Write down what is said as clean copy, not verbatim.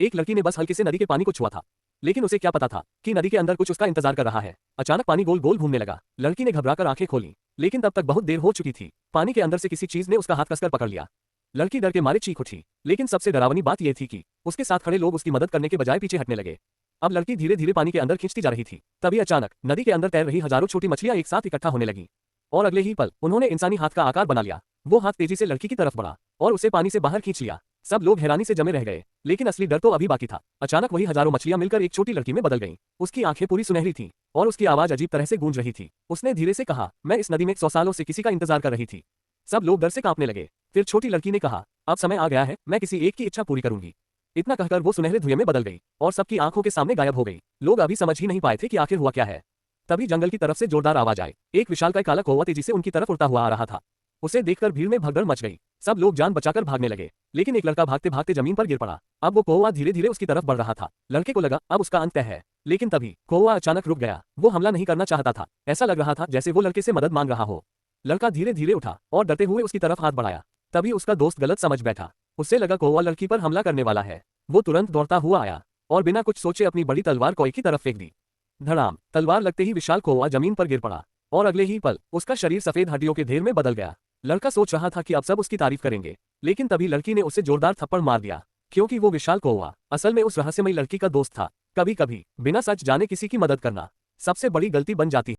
एक लड़की ने बस हल्के से नदी के पानी को छुआ था, लेकिन उसे क्या पता था कि नदी के अंदर कुछ उसका इंतजार कर रहा है। अचानक पानी गोल गोल घूमने लगा। लड़की ने घबराकर आंखें खोली, लेकिन तब तक बहुत देर हो चुकी थी। पानी के अंदर से किसी चीज ने उसका हाथ कसकर पकड़ लिया। लड़की डर के मारे चीख उठी, लेकिन सबसे डरावनी बात यह थी कि उसके साथ खड़े लोग उसकी मदद करने के बजाय पीछे हटने लगे। अब लड़की धीरे धीरे पानी के अंदर खिंचती जा रही थी। तभी अचानक नदी के अंदर तैर रही हजारों छोटी मछलियां एक साथ इकट्ठा होने लगी, और अगले ही पल उन्होंने इंसानी हाथ का आकार बना लिया। वो हाथ तेजी से लड़की की तरफ बढ़ा और उसे पानी से बाहर खींच लिया। सब लोग हैरानी से जमे रह गए, लेकिन असली डर तो अभी बाकी था। अचानक वही हजारों मछलियां मिलकर एक छोटी लड़की में बदल गईं। उसकी आंखें पूरी सुनहरी थीं और उसकी आवाज अजीब तरह से गूंज रही थी। उसने धीरे से कहा, मैं इस नदी में 100 सालों से किसी का इंतजार कर रही थी। सब लोग डर से कांपने लगे। फिर छोटी लड़की ने कहा, अब समय आ गया है, मैं किसी एक की इच्छा पूरी करूंगी। इतना कहकर वो सुनहरे धुएं में बदल गई और सबकी आंखों के सामने गायब हो गई। लोग अभी समझ ही नहीं पाए थे कि आखिर हुआ क्या है। तभी जंगल की तरफ से जोरदार आवाज आई। एक विशालकाय काला कौवा तेजी से उनकी तरफ उड़ता हुआ आ रहा था। उसे देखकर भीड़ में भगदड़ मच गई। सब लोग जान बचाकर भागने लगे, लेकिन एक लड़का भागते भागते जमीन पर गिर पड़ा। अब वो कौवा धीरे धीरे उसकी तरफ बढ़ रहा था। लड़के को लगा अब उसका अंत तय है, लेकिन तभी कौवा अचानक रुक गया। वो हमला नहीं करना चाहता था। ऐसा लग रहा था जैसे वो लड़के से मदद मांग रहा हो। लड़का धीरे धीरे उठा और डरते हुए उसकी तरफ हाथ बढ़ाया। तभी उसका दोस्त गलत समझ बैठा। उससे लगा कौवा लड़की पर हमला करने वाला है। वो तुरंत दौड़ता हुआ आया और बिना कुछ सोचे अपनी बड़ी तलवार कौवे की तरफ फेंक दी। धड़ाम! तलवार लगते ही विशाल कौवा जमीन पर गिर पड़ा और अगले ही पल उसका शरीर सफेद हड्डियों के ढेर में बदल गया। लड़का सोच रहा था कि अब सब उसकी तारीफ करेंगे, लेकिन तभी लड़की ने उसे जोरदार थप्पड़ मार दिया, क्योंकि वो विशाल कौवा असल में उस रहस्यमयी लड़की का दोस्त था। कभी कभी बिना सच जाने किसी की मदद करना सबसे बड़ी गलती बन जाती है।